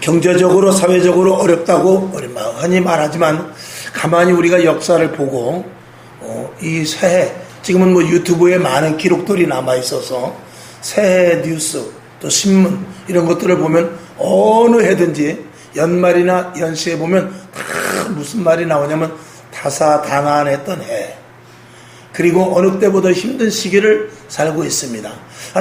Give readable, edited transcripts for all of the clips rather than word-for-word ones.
경제적으로 사회적으로 어렵다고 흔히 말하지만 가만히 우리가 역사를 보고 이 새해 지금은 뭐 유튜브에 많은 기록들이 남아 있어서 새해 뉴스 또 신문 이런 것들을 보면 어느 해든지 연말이나 연시에 보면 다 무슨 말이 나오냐면 다사다난했던 해, 그리고 어느 때보다 힘든 시기를 살고 있습니다.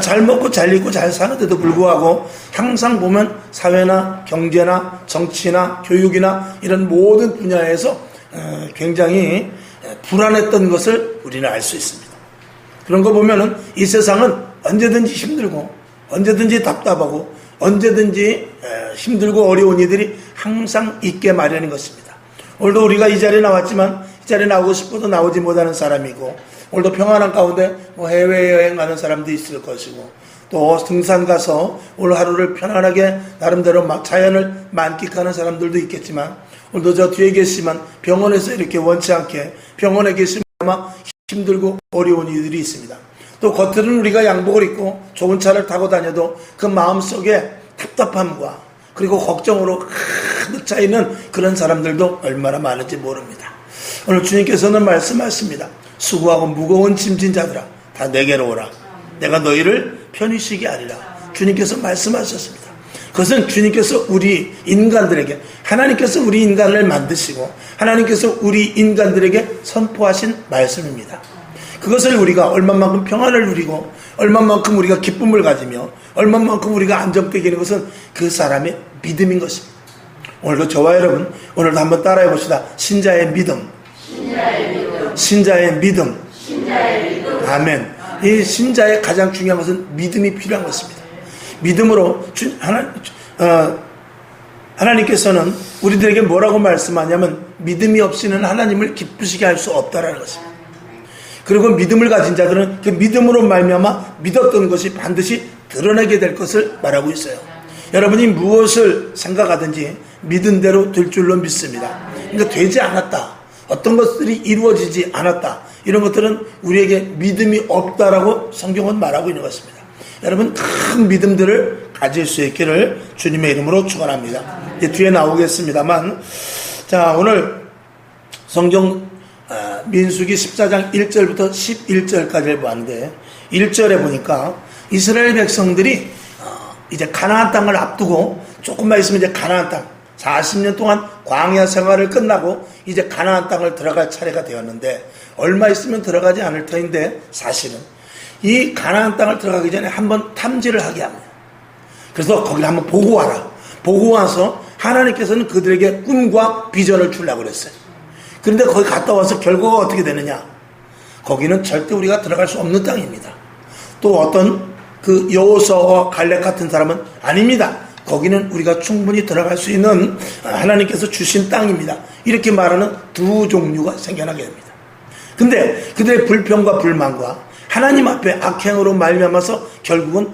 잘 먹고 잘 입고 잘 사는데도 불구하고 항상 보면 사회나 경제나 정치나 교육이나 이런 모든 분야에서 굉장히 불안했던 것을 우리는 알 수 있습니다. 그런 거 보면은 이 세상은 언제든지 힘들고 언제든지 답답하고 언제든지 힘들고 어려운 이들이 항상 있게 마련인 것입니다. 오늘도 우리가 이 자리에 나왔지만 이 자리에 나오고 싶어도 나오지 못하는 사람이고, 오늘도 평안한 가운데 해외여행 가는 사람도 있을 것이고, 또 등산 가서 오늘 하루를 편안하게 나름대로 자연을 만끽하는 사람들도 있겠지만, 오늘도 저 뒤에 계시지만 병원에서 이렇게 원치 않게 병원에 계시면 아마 힘들고 어려운 이들이 있습니다. 또 겉으로는 우리가 양복을 입고 좋은 차를 타고 다녀도 그 마음속에 답답함과 그리고 걱정으로 가득 차 있는 그런 사람들도 얼마나 많은지 모릅니다. 오늘 주님께서는 말씀하십니다. 수고하고 무거운 짐진 자들아 다 내게로 오라. 내가 너희를 편히 쉬게 하리라. 주님께서 말씀하셨습니다. 그것은 주님께서 우리 인간들에게, 하나님께서 우리 인간을 만드시고 하나님께서 우리 인간들에게 선포하신 말씀입니다. 그것을 우리가 얼마만큼 평안을 누리고 얼마만큼 우리가 기쁨을 가지며 얼마만큼 우리가 안정되게 되는 것은 그 사람의 믿음인 것입니다. 오늘도 저와 여러분, 오늘도 한번 따라해 봅시다. 신자의 믿음. 신자의 믿음. 아멘. 이 신자의 가장 중요한 것은 믿음이 필요한 것입니다. 믿음으로 하나님께서는 우리들에게 뭐라고 말씀하냐면 믿음이 없이는 하나님을 기쁘시게 할 수 없다라는 것입니다. 그리고 믿음을 가진 자들은 그 믿음으로 말미암아 믿었던 것이 반드시 드러나게 될 것을 말하고 있어요. 여러분이 무엇을 생각하든지 믿은 대로 될 줄로 믿습니다. 그러니까 되지 않았다, 어떤 것들이 이루어지지 않았다, 이런 것들은 우리에게 믿음이 없다라고 성경은 말하고 있는 것입니다. 여러분, 큰 믿음들을 가질 수 있기를 주님의 이름으로 축원합니다. 이제 뒤에 나오겠습니다만, 자, 오늘 성경 민수기 14장 1절부터 11절까지를 보았는데 1절에 보니까 이스라엘 백성들이 이제 가나안 땅을 앞두고 조금만 있으면 이제 가나안 땅 40년 동안 광야 생활을 끝나고 이제 가나안 땅을 들어갈 차례가 되었는데, 얼마 있으면 들어가지 않을 터인데 사실은 이 가나안 땅을 들어가기 전에 한번 탐지를 하게 합니다. 그래서 거기를 한번 보고 와라. 보고 와서 하나님께서는 그들에게 꿈과 비전을 주려고 그랬어요. 그런데 거기 갔다 와서 결과가 어떻게 되느냐? 거기는 절대 우리가 들어갈 수 없는 땅입니다. 또 어떤 그 여호수아와 갈렙 같은 사람은 아닙니다. 거기는 우리가 충분히 들어갈 수 있는 하나님께서 주신 땅입니다. 이렇게 말하는 두 종류가 생겨나게 됩니다. 근데 그들의 불평과 불만과 하나님 앞에 악행으로 말미암아서 결국은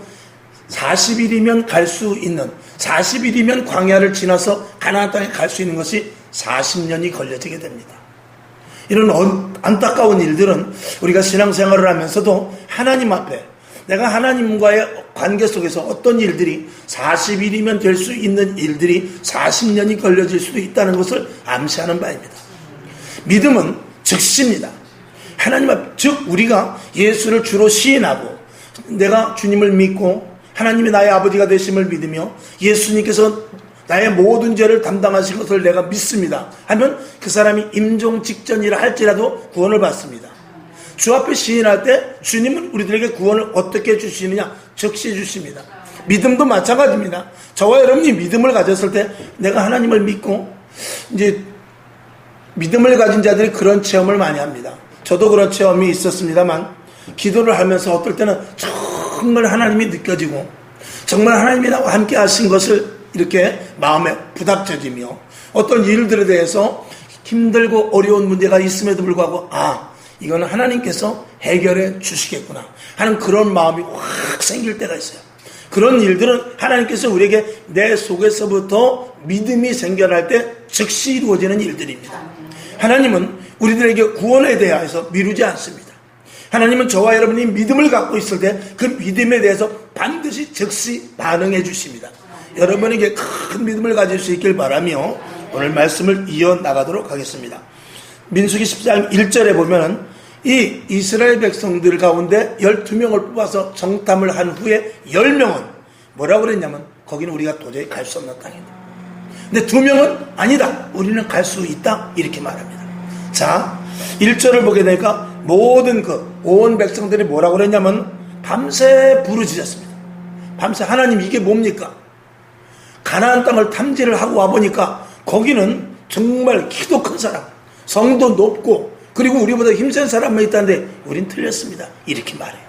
40일이면 갈 수 있는, 40일이면 광야를 지나서 가나안 땅에 갈 수 있는 것이 40년이 걸려지게 됩니다. 이런 안타까운 일들은 우리가 신앙생활을 하면서도 하나님 앞에, 내가 하나님과의 관계 속에서 어떤 일들이 40일이면 될 수 있는 일들이 40년이 걸려질 수도 있다는 것을 암시하는 바입니다. 믿음은 즉시입니다. 하나님 앞, 즉 우리가 예수를 주로 시인하고 내가 주님을 믿고 하나님이 나의 아버지가 되심을 믿으며 예수님께서 나의 모든 죄를 담당하신 것을 내가 믿습니다 하면 그 사람이 임종 직전이라 할지라도 구원을 받습니다. 주 앞에 시인할 때 주님은 우리들에게 구원을 어떻게 주시느냐? 즉시 주십니다. 믿음도 마찬가지입니다. 저와 여러분이 믿음을 가졌을 때 내가 하나님을 믿고, 이제 믿음을 가진 자들이 그런 체험을 많이 합니다. 저도 그런 체험이 있었습니다만, 기도를 하면서 어떨 때는 정말 하나님이 느껴지고 정말 하나님이 나와 함께 하신 것을 이렇게 마음에 부닥쳐지며, 어떤 일들에 대해서 힘들고 어려운 문제가 있음에도 불구하고 이거는 하나님께서 해결해 주시겠구나 하는 그런 마음이 확 생길 때가 있어요. 그런 일들은 하나님께서 우리에게 내 속에서부터 믿음이 생겨날 때 즉시 이루어지는 일들입니다. 하나님은 우리들에게 구원에 대해서 미루지 않습니다. 하나님은 저와 여러분이 믿음을 갖고 있을 때 그 믿음에 대해서 반드시 즉시 반응해 주십니다. 여러분에게 큰 믿음을 가질 수 있길 바라며 오늘 말씀을 이어나가도록 하겠습니다. 민수기 10장 1절에 보면은 이 이스라엘 백성들 가운데 12명을 뽑아서 정탐을 한 후에 10명은 뭐라고 그랬냐면 거기는 우리가 도저히 갈 수 없는 땅이다. 근데 2명은 아니다, 우리는 갈 수 있다, 이렇게 말합니다. 자, 1절을 보게 되니까 모든 온 백성들이 뭐라고 그랬냐면 밤새 부르짖었습니다. 밤새 하나님 이게 뭡니까? 가나안 땅을 탐지를 하고 와보니까 거기는 정말 키도 큰 사람, 성도 높고 그리고 우리보다 힘센 사람만 있다는데 우린 틀렸습니다, 이렇게 말해요.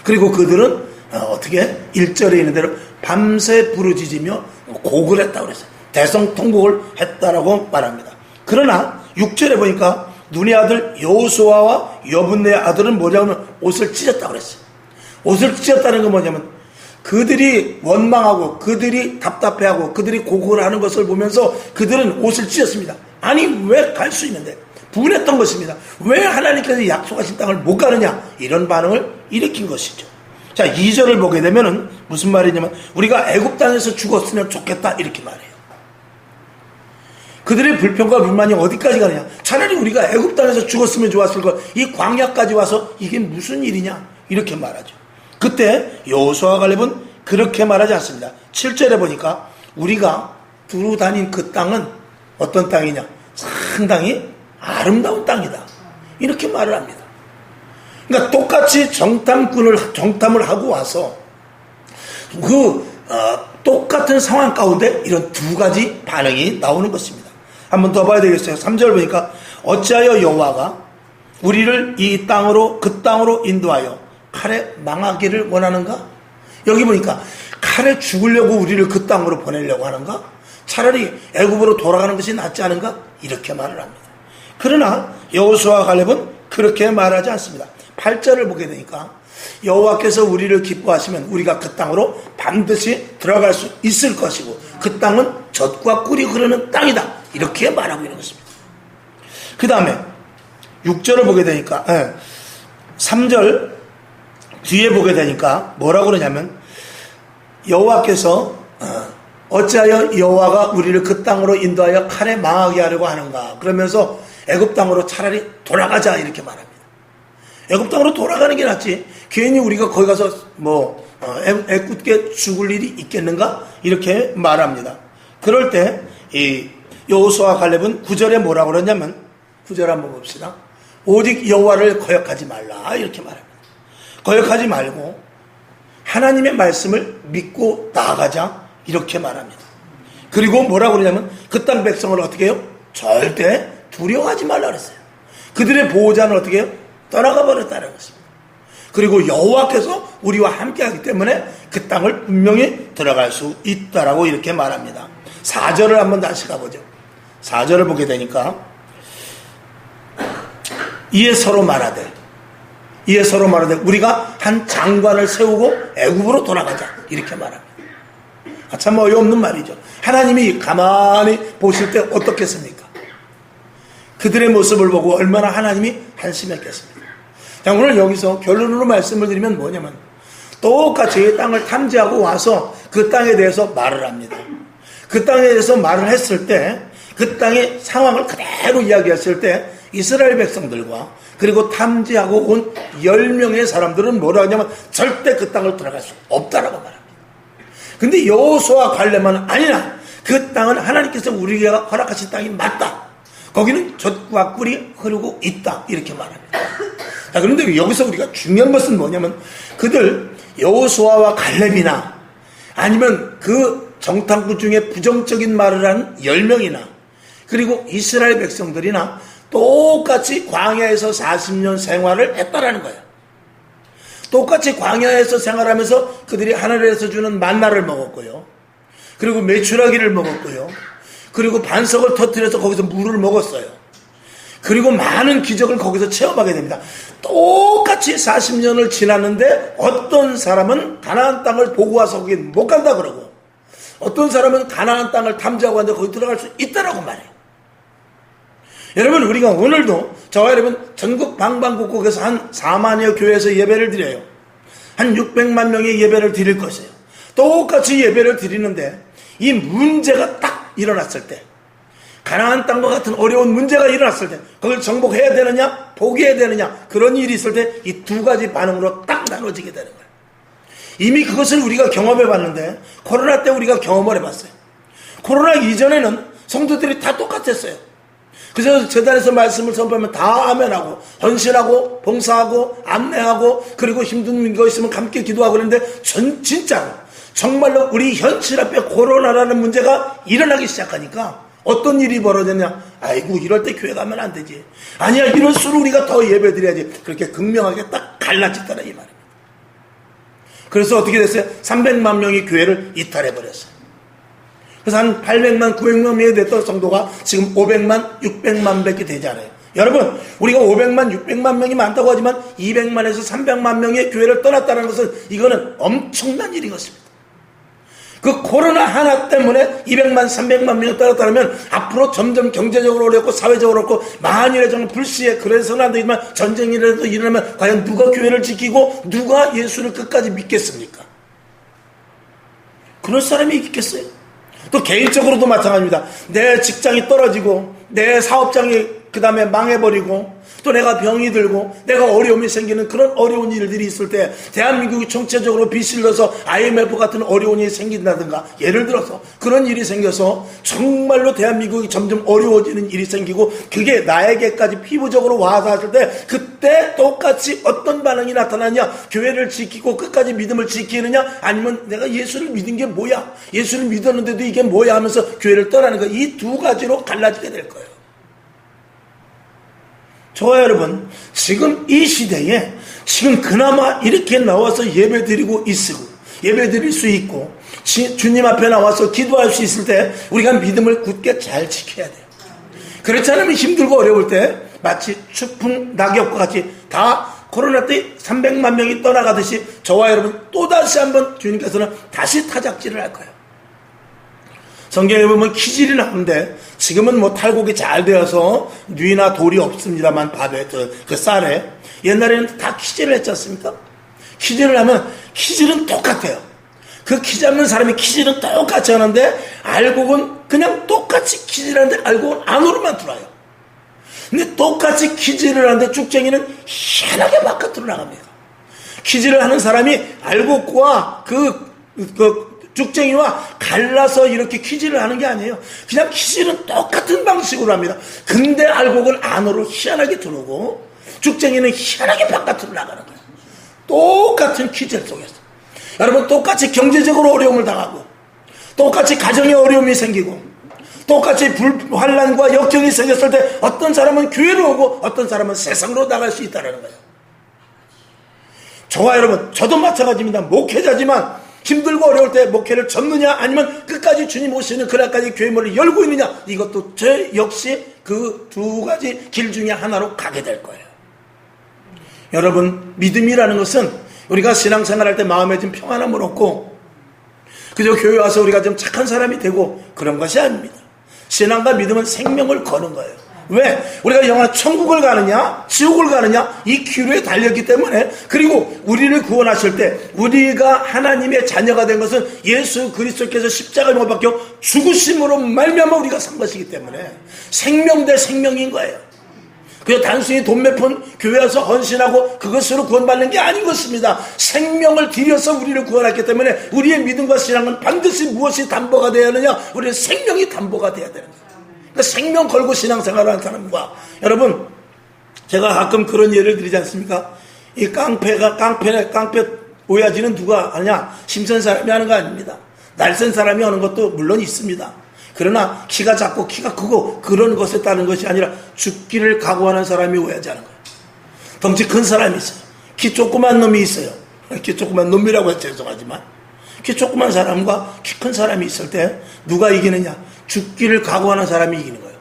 그리고 그들은 어떻게 1절에 있는 대로 밤새 부르짖으며 곡을 했다고 그랬어요. 대성통곡을 했다라고 말합니다. 그러나 6절에 보니까 눈의 아들 여호수아와 여분네의 아들은 뭐냐면 옷을 찢었다고 그랬어요. 옷을 찢었다는 건 뭐냐면 그들이 원망하고 그들이 답답해하고 그들이 고국을 하는 것을 보면서 그들은 옷을 찢었습니다. 아니 왜 갈 수 있는데, 분했던 것입니다. 왜 하나님께서 약속하신 땅을 못 가느냐, 이런 반응을 일으킨 것이죠. 자, 2절을 보게 되면은 무슨 말이냐면 우리가 애굽 땅에서 죽었으면 좋겠다, 이렇게 말해요. 그들의 불평과 불만이 어디까지 가느냐, 차라리 우리가 애굽 땅에서 죽었으면 좋았을 걸, 이 광야까지 와서 이게 무슨 일이냐, 이렇게 말하죠. 그때 여호수아와 갈렙은 그렇게 말하지 않습니다. 7절에 보니까 우리가 두루 다닌 그 땅은 어떤 땅이냐, 상당히 아름다운 땅이다, 이렇게 말을 합니다. 그러니까 똑같이 정탐을 하고 와서 똑같은 상황 가운데 이런 두 가지 반응이 나오는 것입니다. 한번 더 봐야 되겠어요. 3절 보니까 어찌하여 여호와가 우리를 이 땅으로 그 땅으로 인도하여 칼에 망하기를 원하는가? 여기 보니까 칼에 죽으려고 우리를 그 땅으로 보내려고 하는가? 차라리 애굽으로 돌아가는 것이 낫지 않은가? 이렇게 말을 합니다. 그러나 여호수아와 갈렙은 그렇게 말하지 않습니다. 8절을 보게 되니까 여호와께서 우리를 기뻐하시면 우리가 그 땅으로 반드시 들어갈 수 있을 것이고 그 땅은 젖과 꿀이 흐르는 땅이다, 이렇게 말하고 있는 것입니다. 그 다음에 6절을 보게 되니까 3절 뒤에 보게 되니까 뭐라고 그러냐면 여호와께서 어찌하여 여호와가 우리를 그 땅으로 인도하여 칼에 망하게 하려고 하는가, 그러면서 애굽 땅으로 차라리 돌아가자, 이렇게 말합니다. 애굽 땅으로 돌아가는 게 낫지, 괜히 우리가 거기 가서 애꿎게 죽을 일이 있겠는가, 이렇게 말합니다. 그럴 때 이 여호수아와 갈렙은 9절에 뭐라고 그러냐면 9절 한번 봅시다. 오직 여호와를 거역하지 말라, 이렇게 말합니다. 거역하지 말고 하나님의 말씀을 믿고 나아가자, 이렇게 말합니다. 그리고 뭐라고 그러냐면 그 땅 백성을 어떻게 해요? 절대 두려워하지 말라 그랬어요. 그들의 보호자는 어떻게 해요? 떠나가 버렸다는 것입니다. 그리고 여호와께서 우리와 함께하기 때문에 그 땅을 분명히 들어갈 수 있다라고 이렇게 말합니다. 4절을 한번 다시 가보죠. 4절을 보게 되니까 이에 서로 말하되 우리가 한 장관을 세우고 애굽으로 돌아가자, 이렇게 말합니다. 참 어이없는 말이죠. 하나님이 가만히 보실 때 어떻겠습니까? 그들의 모습을 보고 얼마나 하나님이 한심했겠습니까? 자, 오늘 여기서 결론으로 말씀을 드리면 뭐냐면 똑같이 땅을 탐지하고 와서 그 땅에 대해서 말을 합니다. 그 땅에 대해서 말을 했을 때 그 땅의 상황을 그대로 이야기했을 때 이스라엘 백성들과 그리고 탐지하고 온 10명의 사람들은 뭐라 하냐면 절대 그 땅을 들어갈 수 없다라고 말합니다. 근데 여호수아와 갈렙은 아니나 그 땅은 하나님께서 우리가 허락하신 땅이 맞다, 거기는 젖과 꿀이 흐르고 있다, 이렇게 말합니다. 자, 그런데 여기서 우리가 중요한 것은 뭐냐면 그들 여호수아와 갈렙이나 아니면 그 정탐꾼 중에 부정적인 말을 하는 10명이나 그리고 이스라엘 백성들이나 똑같이 광야에서 40년 생활을 했다라는 거예요. 똑같이 광야에서 생활하면서 그들이 하늘에서 주는 만나를 먹었고요, 그리고 메추라기를 먹었고요, 그리고 반석을 터뜨려서 거기서 물을 먹었어요. 그리고 많은 기적을 거기서 체험하게 됩니다. 똑같이 40년을 지났는데 어떤 사람은 가나안 땅을 보고 와서 거기 못 간다 그러고 어떤 사람은 가나안 땅을 탐지하고 왔는데 거기 들어갈 수 있다라고 말해요. 여러분, 우리가 오늘도 저와 여러분 전국 방방곡곡에서 한 4만여 교회에서 예배를 드려요. 한 600만 명의 예배를 드릴 것이에요. 똑같이 예배를 드리는데 이 문제가 딱 일어났을 때, 가나안 땅과 같은 어려운 문제가 일어났을 때 그걸 정복해야 되느냐 포기해야 되느냐, 그런 일이 있을 때 이 두 가지 반응으로 딱 나눠지게 되는 거예요. 이미 그것을 우리가 경험해 봤는데 코로나 때 우리가 경험을 해봤어요. 코로나 이전에는 성도들이 다 똑같았어요. 그래서 재단에서 말씀을 선포하면 다 아멘하고 헌신하고 봉사하고 안내하고, 그리고 힘든 거 있으면 함께 기도하고 그러는데 진짜로 정말로 우리 현실 앞에 코로나라는 문제가 일어나기 시작하니까 어떤 일이 벌어졌냐? 아이고, 이럴 때 교회 가면 안 되지. 아니야, 이럴수록 우리가 더 예배 드려야지. 그렇게 극명하게 딱 갈라졌다는 이 말입니다. 그래서 어떻게 됐어요? 300만 명이 교회를 이탈해버렸어요. 그래서 한 800만, 900만 명이 됐던 성도가 지금 500만, 600만 밖에 되지 않아요. 여러분, 우리가 500만, 600만 명이 많다고 하지만 200만에서 300만 명의 교회를 떠났다는 것은 이거는 엄청난 일인 것입니다. 그 코로나 하나 때문에 200만, 300만 명이 떠났다면 앞으로 점점 경제적으로 어렵고 사회적으로 어렵고 만일에 정말 불시에, 그래서는 안 되지만 전쟁이라도 일어나면 과연 누가 교회를 지키고 누가 예수를 끝까지 믿겠습니까? 그럴 사람이 있겠어요? 또 개인적으로도 마찬가지입니다. 내 직장이 떨어지고 내 사업장이 그 다음에 망해버리고 또 내가 병이 들고 내가 어려움이 생기는 그런 어려운 일들이 있을 때, 대한민국이 총체적으로 빚을 넣어서 IMF 같은 어려운 일이 생긴다든가, 예를 들어서 그런 일이 생겨서 정말로 대한민국이 점점 어려워지는 일이 생기고 그게 나에게까지 피부적으로 와서 했을 때, 그때 똑같이 어떤 반응이 나타나냐? 교회를 지키고 끝까지 믿음을 지키느냐, 아니면 내가 예수를 믿은 게 뭐야, 예수를 믿었는데도 이게 뭐야 하면서 교회를 떠나는 거, 이 두 가지로 갈라지게 될 거예요. 저와 여러분, 지금 이 시대에 지금 그나마 이렇게 나와서 예배 드리고 있고 예배 드릴 수 있고 주님 앞에 나와서 기도할 수 있을 때 우리가 믿음을 굳게 잘 지켜야 돼요. 그렇지 않으면 힘들고 어려울 때 마치 추풍 낙엽과 같이 다 코로나 때 300만 명이 떠나가듯이 저와 여러분 또다시 한번 주님께서는 다시 타작질을 할 거예요. 성경에 보면 키질이 나오는데 지금은 뭐 탈곡이 잘 되어서 뉘나 돌이 없습니다만, 밥에 그 쌀에 옛날에는 다 키질을 했지 않습니까? 키질을 하면 키질은 똑같아요. 그 키 잡는 사람이 키질은 똑같이 하는데 알곡은 그냥 똑같이 키질하는데 알곡은 안으로만 들어와요. 근데 똑같이 키질을 하는데 쭉쟁이는 희한하게 바깥으로 나갑니다. 키질을 하는 사람이 알곡과 쭉쟁이와 갈라서 이렇게 키질을 하는 게 아니에요. 그냥 키질은 똑같은 방식으로 합니다. 근데 알곡은 안으로 희한하게 들어오고 쭉쟁이는 희한하게 바깥으로 나가는 거예요. 똑같은 키질 속에서. 여러분, 똑같이 경제적으로 어려움을 당하고 똑같이 가정에 어려움이 생기고 똑같이 환난과 역경이 생겼을 때 어떤 사람은 교회로 오고 어떤 사람은 세상으로 나갈 수 있다는 거예요. 저와 여러분, 저도 마찬가지입니다. 목회자지만 힘들고 어려울 때 목회를 접느냐, 아니면 끝까지 주님 오시는 그날까지 교회 문을 열고 있느냐, 이것도 저 역시 그 두 가지 길 중에 하나로 가게 될 거예요. 여러분, 믿음이라는 것은 우리가 신앙생활할 때 마음에 좀 평안함을 얻고 그저 교회 와서 우리가 좀 착한 사람이 되고 그런 것이 아닙니다. 신앙과 믿음은 생명을 거는 거예요. 왜? 우리가 영원 천국을 가느냐 지옥을 가느냐 이 기로에 달렸기 때문에. 그리고 우리를 구원하실 때 우리가 하나님의 자녀가 된 것은 예수 그리스도께서 십자가에 못 박혀 죽으심으로 말미암아 우리가 산 것이기 때문에 생명 대 생명인 거예요. 그냥 단순히 돈 몇 푼 교회 와서 헌신하고 그것으로 구원받는 게 아닌 것입니다. 생명을 들여서 우리를 구원했기 때문에 우리의 믿음과 신앙은 반드시 무엇이 담보가 되어야 하느냐? 우리의 생명이 담보가 되어야 되는 거예요. 그러니까 생명 걸고 신앙생활하는 사람과, 여러분, 제가 가끔 그런 예를 드리지 않습니까? 이 깡패 오야지는 누가 하냐? 심선 사람이 하는 거 아닙니다. 날쌘 사람이 하는 것도 물론 있습니다. 그러나 키가 작고 키가 크고 그런 것에 따른 것이 아니라 죽기를 각오하는 사람이 오야지하는 거예요. 덩치 큰 사람이 있어요. 키 조그만 놈이 있어요. 키 조그만 놈이라고 해서 죄송하지만 키 조그만 사람과 키 큰 사람이 있을 때 누가 이기느냐? 죽기를 각오하는 사람이 이기는 거예요.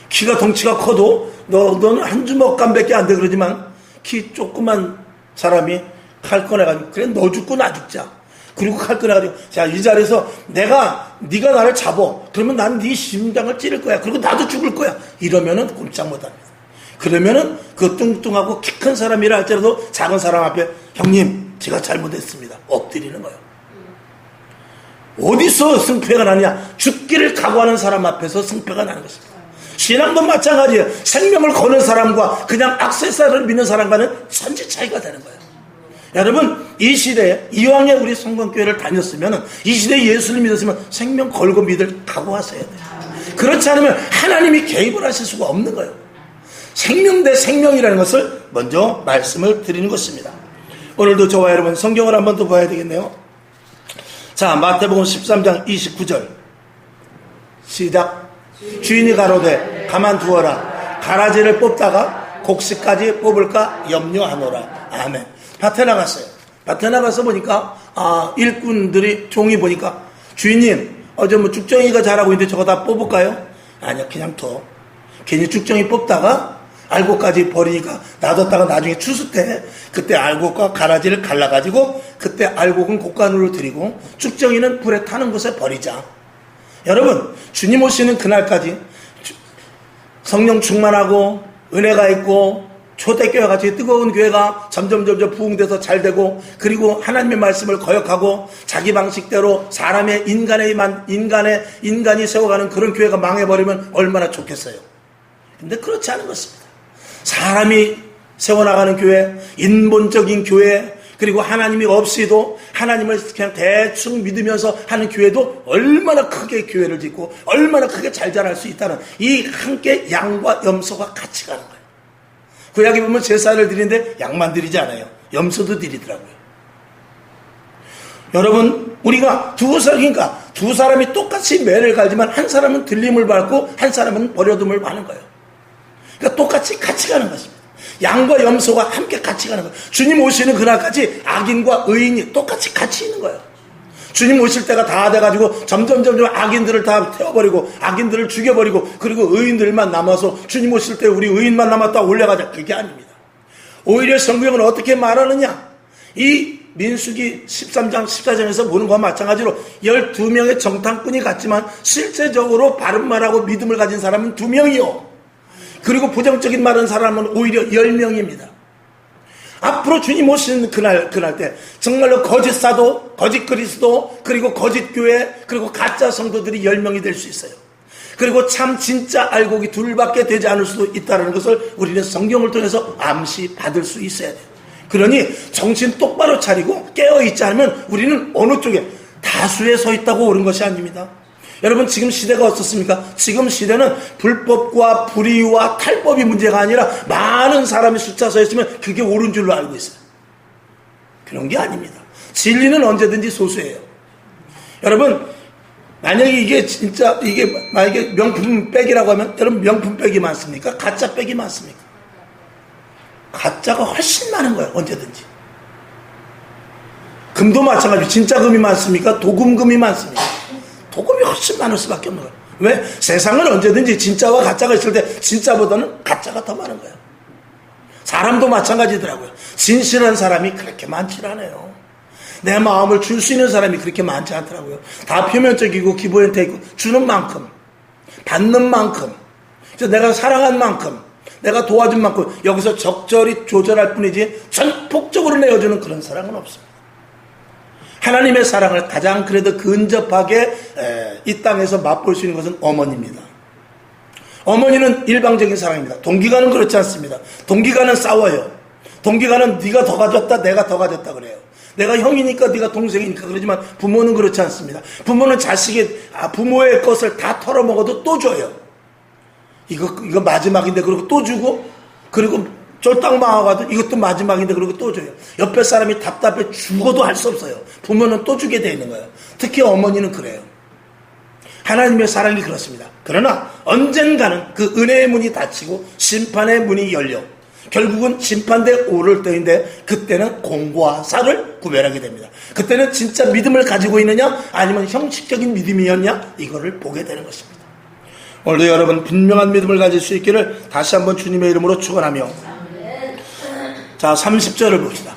키가 덩치가 커도 너는 한 주먹감밖에 안 돼 그러지만 키 조그만 사람이 칼 꺼내가지고 그래 너 죽고 나 죽자. 그리고 칼 꺼내가지고 자, 이 자리에서 네가 나를 잡어. 그러면 난 네 심장을 찌를 거야. 그리고 나도 죽을 거야. 이러면은 꼼짝 못합니다. 그러면은 그 뚱뚱하고 키 큰 사람이라 할지라도 작은 사람 앞에 형님 제가 잘못했습니다. 엎드리는 거예요. 어디서 승패가 나느냐? 죽기를 각오하는 사람 앞에서 승패가 나는 것입니다. 신앙도 마찬가지예요. 생명을 거는 사람과 그냥 악세사를 믿는 사람과는 천지 차이가 되는 거예요. 여러분, 이 시대에 이왕에 우리 성공교회를 다녔으면, 이 시대에 예수를 믿었으면 생명 걸고 믿을 각오하셔야 돼요. 그렇지 않으면 하나님이 개입을 하실 수가 없는 거예요. 생명 대 생명이라는 것을 먼저 말씀을 드리는 것입니다. 오늘도 저와 여러분 성경을 한번 더 봐야 되겠네요. 자, 마태복음 13장 29절 시작. 주인이 가로되 가만두어라. 가라지를 뽑다가 곡식까지 뽑을까 염려하노라. 아멘. 밭에 나갔어요. 밭에 나가서 보니까 일꾼들이 종이 보니까 주인님 어제 뭐 죽정이가 자라고 있는데 저거 다 뽑을까요? 아니야, 그냥 둬. 괜히 죽정이 뽑다가 알곡까지 버리니까 놔뒀다가 나중에 추수 때 그때 알곡과 가라지를 갈라가지고 그때 알곡은 곡간으로 드리고 죽정이는 불에 타는 곳에 버리자. 여러분, 주님 오시는 그날까지 성령 충만하고 은혜가 있고 초대교회 같이 뜨거운 교회가 점점 부흥돼서 잘 되고, 그리고 하나님의 말씀을 거역하고 자기 방식대로 사람의 인간이 세워가는 그런 교회가 망해버리면 얼마나 좋겠어요. 근데 그렇지 않은 것입니다. 사람이 세워나가는 교회, 인본적인 교회, 그리고 하나님이 없이도 하나님을 그냥 대충 믿으면서 하는 교회도 얼마나 크게 교회를 짓고 얼마나 크게 잘 자랄 수 있다는, 이 함께 양과 염소가 같이 가는 거예요. 구약에 보면 제사를 드리는데 양만 드리지 않아요. 염소도 드리더라고요. 여러분, 우리가 두 사람이 똑같이 매를 갈지만 한 사람은 들림을 받고 한 사람은 버려둠을 받는 거예요. 그러니까 똑같이 같이 가는 것입니다. 양과 염소가 함께 같이 가는 거예요. 주님 오시는 그날까지 악인과 의인이 똑같이 같이 있는 거예요. 주님 오실 때가 다 돼가지고 점점 악인들을 다 태워버리고 악인들을 죽여버리고 그리고 의인들만 남아서 주님 오실 때 우리 의인만 남았다 올려가자, 그게 아닙니다. 오히려 성경은 어떻게 말하느냐? 이 민수기 13장 14장에서 보는 것과 마찬가지로 12명의 정탐꾼이 갔지만 실제적으로 바른 말하고 믿음을 가진 사람은 2명이요. 그리고 부정적인 말하는 사람은 오히려 10명입니다. 앞으로 주님 오시는 그날 때 정말로 거짓 사도, 거짓 그리스도, 그리고 거짓 교회, 그리고 가짜 성도들이 10명이 될 수 있어요. 그리고 참 진짜 알곡이 둘밖에 되지 않을 수도 있다는 것을 우리는 성경을 통해서 암시 받을 수 있어야 돼요. 그러니 정신 똑바로 차리고 깨어있지 않으면 우리는 어느 쪽에 다수에 서 있다고 옳은 것이 아닙니다. 여러분, 지금 시대가 어떻습니까? 지금 시대는 불법과 불의와 탈법이 문제가 아니라 많은 사람이 숫자 서 있으면 그게 옳은 줄로 알고 있어요. 그런 게 아닙니다. 진리는 언제든지 소수예요. 여러분, 만약에 이게 만약에 명품백이라고 하면 여러분, 명품백이 많습니까? 가짜 백이 많습니까? 가짜가 훨씬 많은 거예요. 언제든지. 금도 마찬가지. 진짜 금이 많습니까? 도금금이 많습니까? 도금이 훨씬 많을 수밖에 없는 거예요. 왜? 세상은 언제든지 진짜와 가짜가 있을 때 진짜보다는 가짜가 더 많은 거예요. 사람도 마찬가지더라고요. 진실한 사람이 그렇게 많지 않아요. 내 마음을 줄 수 있는 사람이 그렇게 많지 않더라고요. 다 표면적이고 기본한테 있고, 주는 만큼, 받는 만큼, 그래서 내가 사랑한 만큼, 내가 도와준 만큼 여기서 적절히 조절할 뿐이지 전폭적으로 내어주는 그런 사랑은 없습니다. 하나님의 사랑을 가장 그래도 근접하게 이 땅에서 맛볼 수 있는 것은 어머니입니다. 어머니는 일방적인 사랑입니다. 동기간은 그렇지 않습니다. 동기간은 싸워요. 동기간은 네가 더 가졌다, 내가 더 가졌다 그래요. 내가 형이니까 네가 동생이니까 그러지만 부모는 그렇지 않습니다. 부모는 부모의 것을 다 털어먹어도 또 줘요. 이거 마지막인데 그러고 또 주고, 그리고 쫄딱 망하거든. 이것도 마지막인데 그러고 또 줘요. 옆에 사람이 답답해 죽어도 할 수 없어요. 부모는 또 주게 되어 있는 거예요. 특히 어머니는 그래요. 하나님의 사랑이 그렇습니다. 그러나 언젠가는 그 은혜의 문이 닫히고 심판의 문이 열려 결국은 심판대 오를 때인데, 그때는 공과 사를 구별하게 됩니다. 그때는 진짜 믿음을 가지고 있느냐 아니면 형식적인 믿음이었냐, 이거를 보게 되는 것입니다. 오늘도 여러분 분명한 믿음을 가질 수 있기를 다시 한번 주님의 이름으로 축원하며, 자 30절을 봅시다.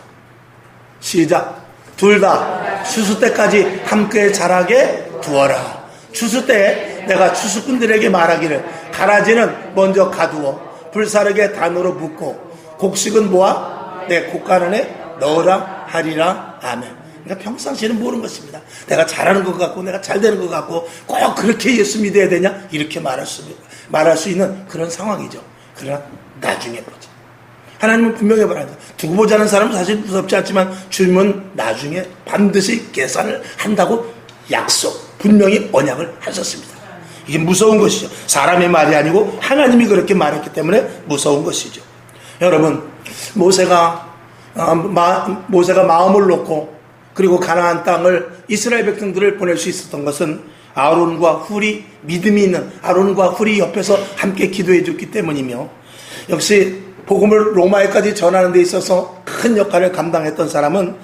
시작. 둘 다 추수 때까지 함께 자라게 두어라. 추수 때에 내가 추수꾼들에게 말하기를 가라지는 먼저 가두어 불사르게 단으로 붓고 곡식은 모아 내 곡간안에 넣으라 하리라. 아멘. 그러니까 평상시에는 모르는 것입니다. 내가 잘하는 것 같고 내가 잘 되는 것 같고 꼭 그렇게 예수 믿어야 되냐 이렇게 말할 수 있는 그런 상황이죠. 그러나 나중에 보자. 하나님은 분명히 말합니다. 두고 보자는 사람은 사실 무섭지 않지만 주님은 나중에 반드시 계산을 한다고 약속, 분명히 언약을 하셨습니다. 이게 무서운 것이죠. 사람의 말이 아니고 하나님이 그렇게 말했기 때문에 무서운 것이죠. 여러분, 모세가 마음을 놓고 그리고 가나안 땅을 이스라엘 백성들을 보낼 수 있었던 것은 아론과 훌이, 믿음이 있는 아론과 훌이 옆에서 함께 기도해 줬기 때문이며, 역시 복음을 로마에까지 전하는 데 있어서 큰 역할을 감당했던 사람은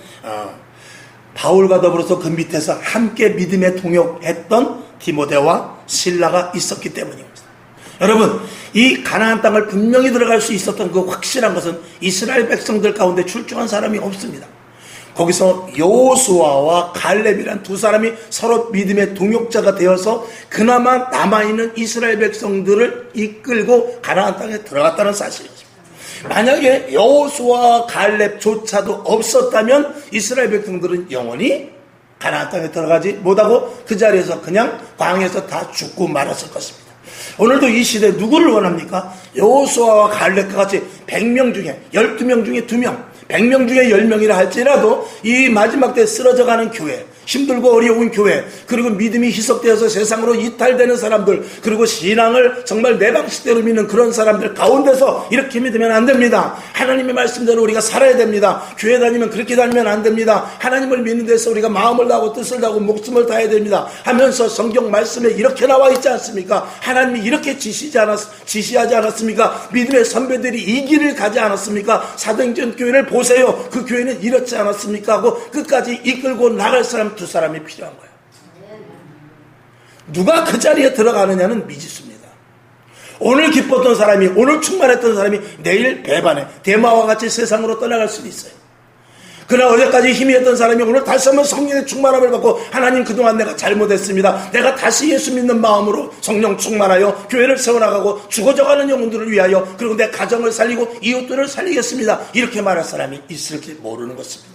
바울과 더불어서 그 밑에서 함께 믿음에 동역했던 디모데와 실라가 있었기 때문입니다. 여러분, 이 가나안 땅을 분명히 들어갈 수 있었던 그 확실한 것은 이스라엘 백성들 가운데 출중한 사람이 없습니다. 거기서 여호수아와 갈렙이란 두 사람이 서로 믿음의 동역자가 되어서 그나마 남아있는 이스라엘 백성들을 이끌고 가나안 땅에 들어갔다는 사실입니다. 만약에 여호수아와 갈렙조차도 없었다면 이스라엘 백성들은 영원히 가나안 땅에 들어가지 못하고 그 자리에서 그냥 광야에서 다 죽고 말았을 것입니다. 오늘도 이 시대에 누구를 원합니까? 여호수아와 갈렙과 같이 100명 중에 12명 중에 2명, 100명 중에 10명이라 할지라도 이 마지막 때 쓰러져가는 교회, 힘들고 어려운 교회, 그리고 믿음이 희석되어서 세상으로 이탈되는 사람들, 그리고 신앙을 정말 내 방식대로 믿는 그런 사람들 가운데서 이렇게 믿으면 안 됩니다. 하나님의 말씀대로 우리가 살아야 됩니다. 교회 다니면 그렇게 다니면 안 됩니다. 하나님을 믿는 데서 우리가 마음을 다하고 뜻을 다하고 목숨을 다해야 됩니다 하면서 성경 말씀에 이렇게 나와 있지 않습니까? 하나님이 이렇게 지시하지 않았습니까? 믿음의 선배들이 이 길을 가지 않았습니까? 사도행전 교회를 보세요. 그 교회는 이렇지 않았습니까? 하고 끝까지 이끌고 나갈 사람 두 사람이 필요한 거예요. 누가 그 자리에 들어가느냐는 미지수입니다. 오늘 기뻤던 사람이, 오늘 충만했던 사람이 내일 배반해 대마와 같이 세상으로 떠나갈 수도 있어요. 그러나 어제까지 힘이 했던 사람이 오늘 다시 한번 성령의 충만함을 받고, 하나님 그동안 내가 잘못했습니다. 내가 다시 예수 믿는 마음으로 성령 충만하여 교회를 세워나가고 죽어져가는 영혼들을 위하여, 그리고 내 가정을 살리고 이웃들을 살리겠습니다. 이렇게 말할 사람이 있을지 모르는 것입니다.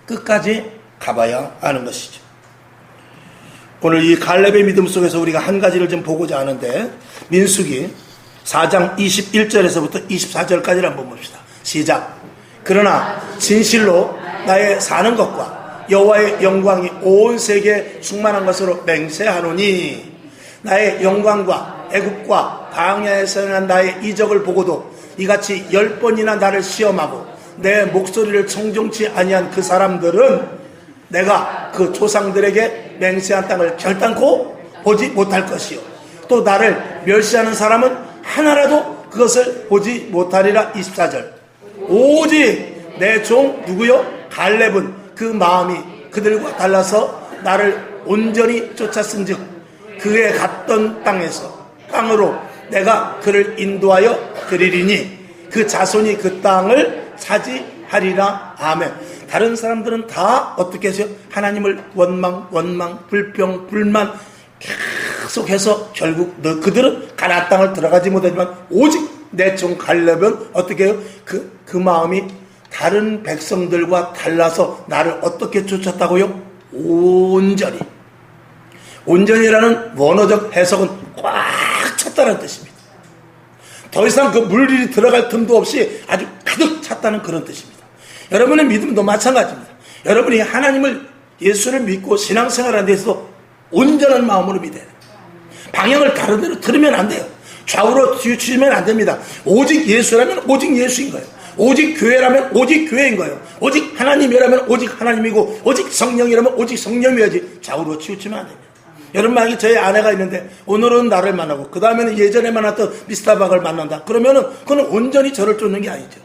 끝까지 가봐야 아는 것이죠. 오늘 이 갈렙의 믿음 속에서 우리가 한 가지를 좀 보고자 하는데, 민수기 4장 21절에서부터 24절까지를 한번 봅시다. 시작. 그러나 진실로 나의 사는 것과 여호와의 영광이 온 세계에 충만한 것으로 맹세하노니, 나의 영광과 애굽과 광야에서 행한 나의 이적을 보고도 이같이 10번이나 나를 시험하고 내 목소리를 청종치 아니한 그 사람들은 내가 그 조상들에게 맹세한 땅을 결단코 보지 못할 것이요, 또 나를 멸시하는 사람은 하나라도 그것을 보지 못하리라. 24절. 오직 내 종 누구요? 갈렙은 그 마음이 그들과 달라서 나를 온전히 쫓았은즉 그의 갔던 땅으로 내가 그를 인도하여 드리리니 그 자손이 그 땅을 차지하리라. 아멘. 다른 사람들은 다 어떻게 해서요? 하나님을 원망, 불평, 불만 계속해서 결국 그들은 가나안 땅을 들어가지 못하지만, 오직 내 종 갈렙은 어떻게 해요? 그 마음이 다른 백성들과 달라서 나를 어떻게 쫓았다고요? 온전히. 온전히라는 원어적 해석은 꽉 찼다는 뜻입니다. 더 이상 그 물질이 들어갈 틈도 없이 아주 가득 찼다는 그런 뜻입니다. 여러분의 믿음도 마찬가지입니다. 여러분이 하나님을, 예수를 믿고 신앙생활하는 데서 온전한 마음으로 믿어야 돼요. 방향을 다른 데로 들으면 안 돼요. 좌우로 치우치면 안 됩니다. 오직 예수라면 오직 예수인 거예요. 오직 교회라면 오직 교회인 거예요. 오직 하나님이라면 오직 하나님이고, 오직 성령이라면 오직 성령이어야지 좌우로 치우치면 안 됩니다. 여러분, 만약에 저희 아내가 있는데 오늘은 나를 만나고 그 다음에는 예전에 만났던 미스터박을 만난다 그러면은 그건 온전히 저를 쫓는 게 아니죠.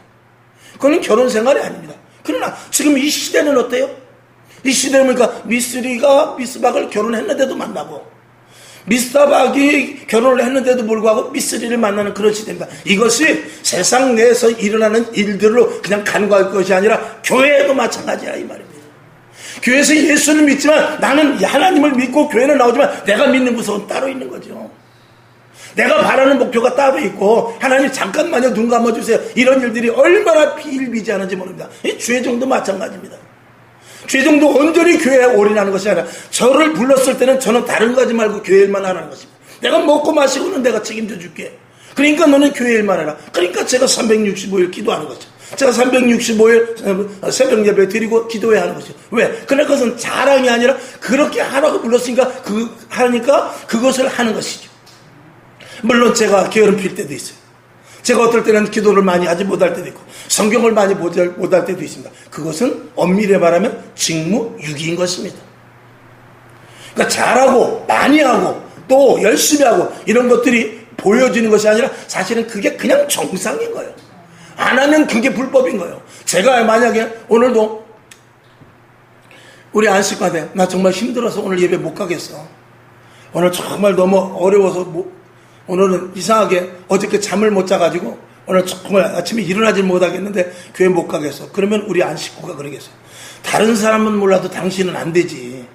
그건 결혼 생활이 아닙니다. 그러나 지금 이 시대는 어때요? 이 시대는 그러니까 미스리가 미스박을 결혼했는데도 만나고, 미스터박이 결혼을 했는데도 불구하고 미스리를 만나는 그런 시대입니다. 이것이 세상 내에서 일어나는 일들로 그냥 간과할 것이 아니라 교회에도 마찬가지야 이 말입니다. 교회에서 예수를 믿지만 나는 하나님을 믿고 교회는 나오지만 내가 믿는 구석은 따로 있는 거죠. 내가 바라는 목표가 따로 있고 하나님 잠깐만요 눈 감아주세요 이런 일들이 얼마나 비일비재하는지 모릅니다. 이 죄종도 마찬가지입니다. 죄종도 온전히 교회에 올인하는 것이 아니라 저를 불렀을 때는 저는 다른 거 하지 말고 교회 일만 하라는 것입니다. 내가 먹고 마시고는 내가 책임져 줄게. 그러니까 너는 교회 일만 해라. 그러니까 제가 365일 기도하는 거죠. 제가 365일 새벽 예배 드리고 기도해야 하는 것이죠. 왜? 그러나 그것은 자랑이 아니라 그렇게 하라고 불렀으니까 하니까 그것을 하는 것이죠. 물론 제가 게으름 필 때도 있어요. 제가 어떨 때는 기도를 많이 하지 못할 때도 있고 성경을 많이 못할 때도 있습니다. 그것은 엄밀히 말하면 직무유기인 것입니다. 그러니까 잘하고 많이 하고 또 열심히 하고 이런 것들이 보여지는 것이 아니라 사실은 그게 그냥 정상인 거예요. 안 하면 그게 불법인 거예요. 제가 만약에 오늘도 우리 안식과대 나 정말 힘들어서 오늘 예배 못 가겠어. 오늘 정말 너무 어려워서 오늘은 이상하게 어저께 잠을 못 자가지고 오늘 정말 아침에 일어나질 못하겠는데 교회 못 가겠어. 그러면 우리 안식구가 그러겠어요. 다른 사람은 몰라도 당신은 안 되지.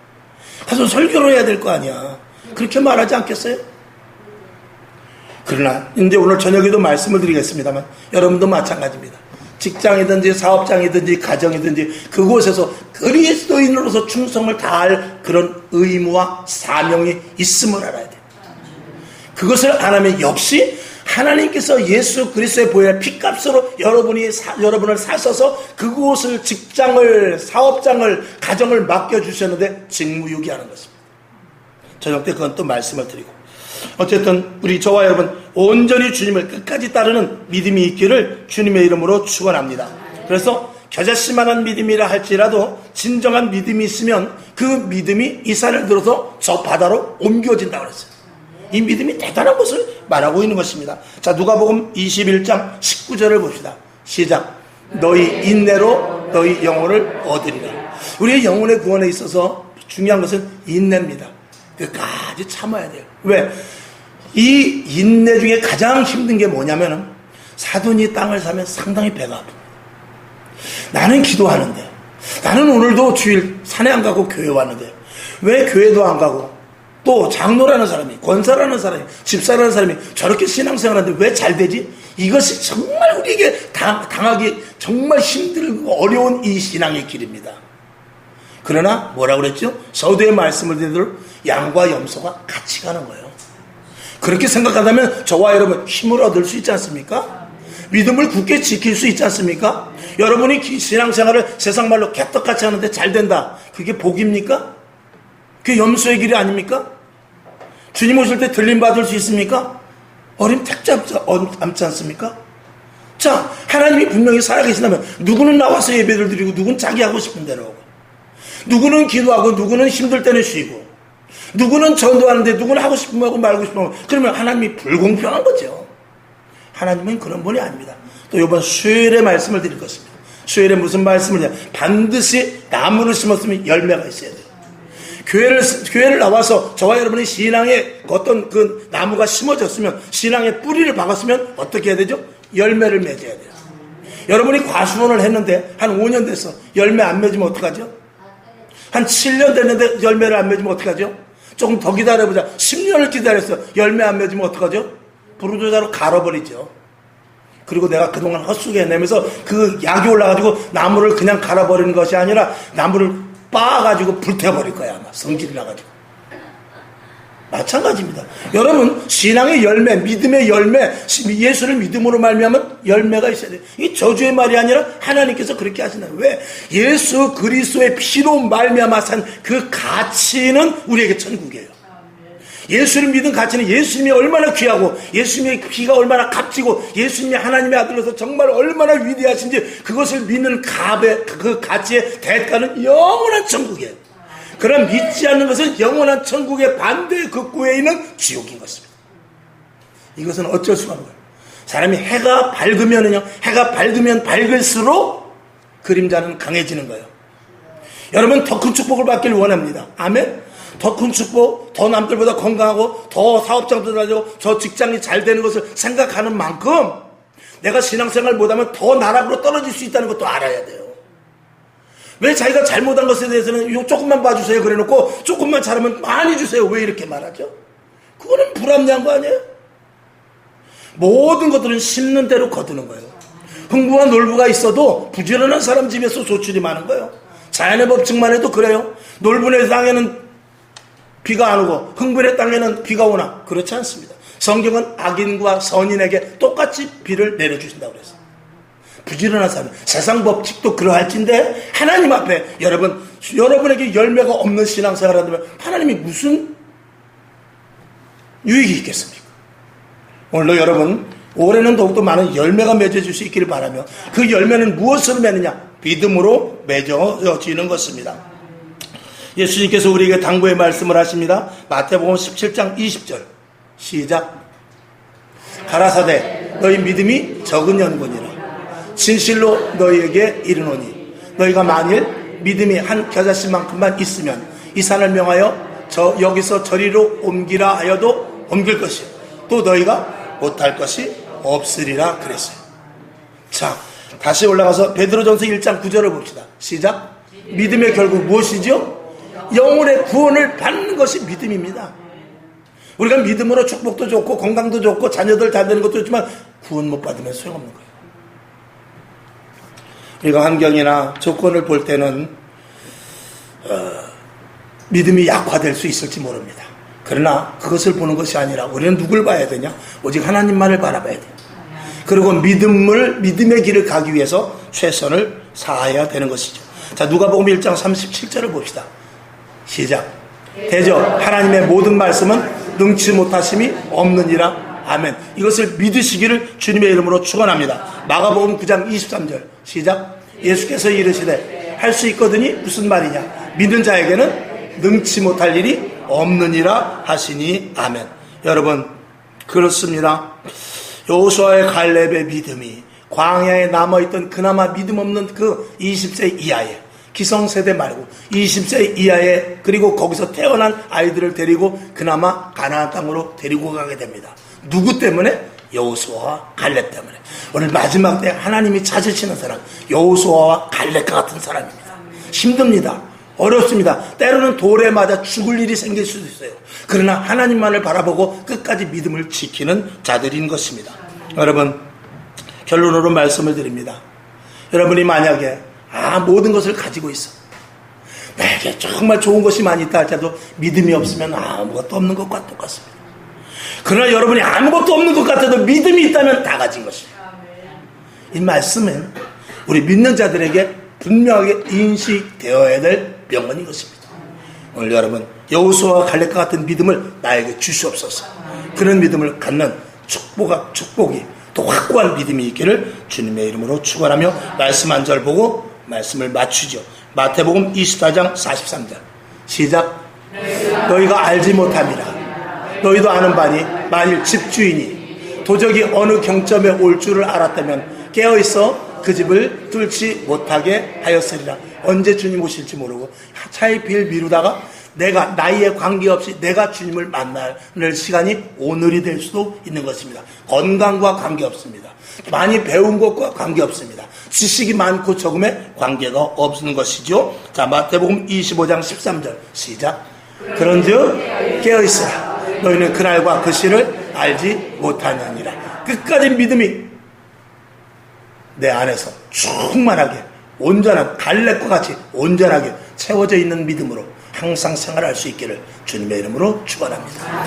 가서 설교를 해야 될 거 아니야. 그렇게 말하지 않겠어요? 그러나 이제 오늘 저녁에도 말씀을 드리겠습니다만 여러분도 마찬가지입니다. 직장이든지 사업장이든지 가정이든지 그곳에서 그리스도인으로서 충성을 다할 그런 의무와 사명이 있음을 알아야 돼요. 그것을 안 하면 역시 하나님께서 예수 그리스도의 보혈 피값으로 여러분을 사셔서 그곳을 직장을 사업장을 가정을 맡겨주셨는데 직무유기하는 것입니다. 저녁 때 그건 또 말씀을 드리고 어쨌든 우리 저와 여러분 온전히 주님을 끝까지 따르는 믿음이 있기를 주님의 이름으로 축원합니다. 그래서 겨자씨만한 믿음이라 할지라도 진정한 믿음이 있으면 그 믿음이 이 산을 들어서 저 바다로 옮겨진다고 그랬어요. 이 믿음이 대단한 것을 말하고 있는 것입니다. 자, 누가복음 21장 19절을 봅시다. 시작. 너희 인내로 너희 영혼을 얻으리라. 우리의 영혼의 구원에 있어서 중요한 것은 인내입니다. 끝까지 참아야 돼요. 왜? 이 인내 중에 가장 힘든 게 뭐냐면은 사돈이 땅을 사면 상당히 배가 아픕니다. 나는 기도하는데 나는 오늘도 주일 산에 안 가고 교회 왔는데 왜 교회도 안 가고 또 장로라는 사람이 권사라는 사람이 집사라는 사람이 저렇게 신앙생활하는데 왜 잘 되지? 이것이 정말 우리에게 당하기 정말 힘들고 어려운 이 신앙의 길입니다. 그러나 뭐라고 그랬죠? 서두에 말씀을 드린 대로 양과 염소가 같이 가는 거예요. 그렇게 생각한다면 저와 여러분 힘을 얻을 수 있지 않습니까? 믿음을 굳게 지킬 수 있지 않습니까? 여러분이 신앙생활을 세상말로 개떡같이 하는데 잘 된다. 그게 복입니까? 그게 염소의 길이 아닙니까? 주님 오실 때 들림받을 수 있습니까? 어림 택 잡지 않습니까? 자, 하나님이 분명히 살아계신다면 누구는 나와서 예배를 드리고 누구는 자기 하고 싶은 대로 하고 누구는 기도하고 누구는 힘들 때는 쉬고 누구는 전도하는데 누구는 하고 싶으면 하고 말고 싶으면 하고 그러면 하나님이 불공평한 거죠. 하나님은 그런 분이 아닙니다. 또 이번 수요일에 말씀을 드릴 것입니다. 수요일에 무슨 말씀을 해요? 반드시 나무를 심었으면 열매가 있어야 돼요. 교회를 나와서 저와 여러분의 신앙에 어떤 그 나무가 심어졌으면 신앙의 뿌리를 박았으면 어떻게 해야 되죠? 열매를 맺어야 돼요. 여러분이 과수원을 했는데 한 5년 됐어. 열매 안 맺으면 어떡하죠? 한 7년 됐는데 열매를 안 맺으면 어떡하죠? 조금 더 기다려보자. 10년을 기다렸어. 열매 안 맺으면 어떡하죠? 부르조자로 갈아버리죠. 그리고 내가 그동안 헛수게 내면서 그 약이 올라가지고 나무를 그냥 갈아버리는 것이 아니라 나무를 빻아가지고 불태워버릴 거야. 아마 성질이 나가지고. 마찬가지입니다. 여러분 신앙의 열매, 믿음의 열매, 예수를 믿음으로 말미암은 열매가 있어야 돼요. 이게 저주의 말이 아니라 하나님께서 그렇게 하신다. 왜? 예수 그리스도의 피로 말미암아 산 그 가치는 우리에게 천국이에요. 예수를 믿은 가치는 예수님이 얼마나 귀하고 예수님의 피가 얼마나 값지고 예수님이 하나님의 아들로서 정말 얼마나 위대하신지 그것을 믿는 그 가치의 대가는 영원한 천국이에요. 그럼 믿지 않는 것은 영원한 천국의 반대 극구에 있는 지옥인 것입니다. 이것은 어쩔 수가 없는 거예요. 사람이 해가 밝으면 밝을수록 그림자는 강해지는 거예요. 여러분 더 큰 축복을 받기를 원합니다. 아멘. 더 큰 축복, 더 남들보다 건강하고 더 사업장도 다니고 저 직장이 잘 되는 것을 생각하는 만큼 내가 신앙생활 못하면 더 나락으로 떨어질 수 있다는 것도 알아야 돼요. 왜 자기가 잘못한 것에 대해서는 요 조금만 봐주세요 그래 놓고 조금만 잘하면 많이 주세요 왜 이렇게 말하죠? 그거는 불합리한 거 아니에요? 모든 것들은 심는 대로 거두는 거예요. 흥부와 놀부가 있어도 부지런한 사람 집에서 소출이 많은 거예요. 자연의 법칙만 해도 그래요. 놀부의 땅에는 비가 안 오고 흥부의 땅에는 비가 오나 그렇지 않습니다. 성경은 악인과 선인에게 똑같이 비를 내려주신다고 그랬어요. 부지런한 사람, 세상 법칙도 그러할진데 하나님 앞에 여러분에게 열매가 없는 신앙생활을 한다면 하나님이 무슨 유익이 있겠습니까? 오늘도 여러분 올해는 더욱더 많은 열매가 맺어질 수 있기를 바라며 그 열매는 무엇으로 맺느냐? 믿음으로 맺어지는 것입니다. 예수님께서 우리에게 당부의 말씀을 하십니다. 마태복음 17장 20절 시작. 가라사대 너희 믿음이 적은 연고니라 진실로 너희에게 이르노니 너희가 만일 믿음이 한 겨자씨만큼만 있으면 이 산을 명하여 여기서 저리로 옮기라 하여도 옮길 것이요 또 너희가 못할 것이 없으리라 그랬어요. 자, 다시 올라가서 베드로전서 1장 9절을 봅시다. 시작. 믿음의 결국 무엇이죠? 영혼의 구원을 받는 것이 믿음입니다. 우리가 믿음으로 축복도 좋고 건강도 좋고 자녀들 잘 되는 것도 좋지만 구원 못 받으면 소용없는 거예요. 우리가 환경이나 조건을 볼 때는 믿음이 약화될 수 있을지 모릅니다. 그러나 그것을 보는 것이 아니라 우리는 누굴 봐야 되냐? 오직 하나님만을 바라봐야 돼요. 그리고 믿음의 길을 가기 위해서 최선을 다해야 되는 것이죠. 자, 누가복음 1장 37절을 봅시다. 시작. 대저 하나님의 모든 말씀은 능치 못하심이 없느니라. 아멘. 이것을 믿으시기를 주님의 이름으로 축원합니다. 마가복음 9장 23절 시작. 예수께서 이르시되 할 수 있거든이 무슨 말이냐? 믿는 자에게는 능치 못할 일이 없느니라 하시니. 아멘. 여러분 그렇습니다. 여호수아의 갈렙의 믿음이 광야에 남아있던 그나마 믿음 없는 그 20세 이하의 기성세대 말고 20세 이하의 그리고 거기서 태어난 아이들을 데리고 그나마 가나안 땅으로 데리고 가게 됩니다. 누구 때문에? 여호수아와 갈렙 때문에. 오늘 마지막 때 하나님이 찾으시는 사람 여호수아와 갈렙과 같은 사람입니다. 힘듭니다. 어렵습니다. 때로는 돌에 맞아 죽을 일이 생길 수도 있어요. 그러나 하나님만을 바라보고 끝까지 믿음을 지키는 자들인 것입니다. 여러분 결론으로 말씀을 드립니다. 여러분이 만약에 모든 것을 가지고 있어 내게 정말 좋은 것이 많이 있다 할지라도 믿음이 없으면 아무것도 없는 것과 똑같습니다. 그러나 여러분이 아무것도 없는 것 같아도 믿음이 있다면 다 가진 것입니다. 이 말씀은 우리 믿는 자들에게 분명하게 인식되어야 될 명언인 것입니다. 오늘 여러분 여호수아와 갈렙과 같은 믿음을 나에게 주시옵소서. 그런 믿음을 갖는 축복이 또 확고한 믿음이 있기를 주님의 이름으로 축원하며 말씀 한 절 보고 말씀을 맞추죠. 마태복음 24장 43절 시작. 너희가 알지 못함이라 너희도 아는 바니 만일 집주인이 도적이 어느 경점에 올 줄을 알았다면 깨어있어 그 집을 뚫지 못하게 하였으리라. 언제 주님 오실지 모르고 차일피일 미루다가 내가 나이에 관계없이 내가 주님을 만나는 시간이 오늘이 될 수도 있는 것입니다. 건강과 관계없습니다. 많이 배운 것과 관계없습니다. 지식이 많고 적음에 관계가 없는 것이죠. 자, 마태복음 25장 13절 시작. 그런즉 깨어있으라 너희는 그날과 그 시를 알지 못하느니라. 끝까지 믿음이 내 안에서 충만하게 온전한 갈렙과 같이 온전하게 채워져 있는 믿음으로 항상 생활할 수 있기를 주님의 이름으로 축원합니다.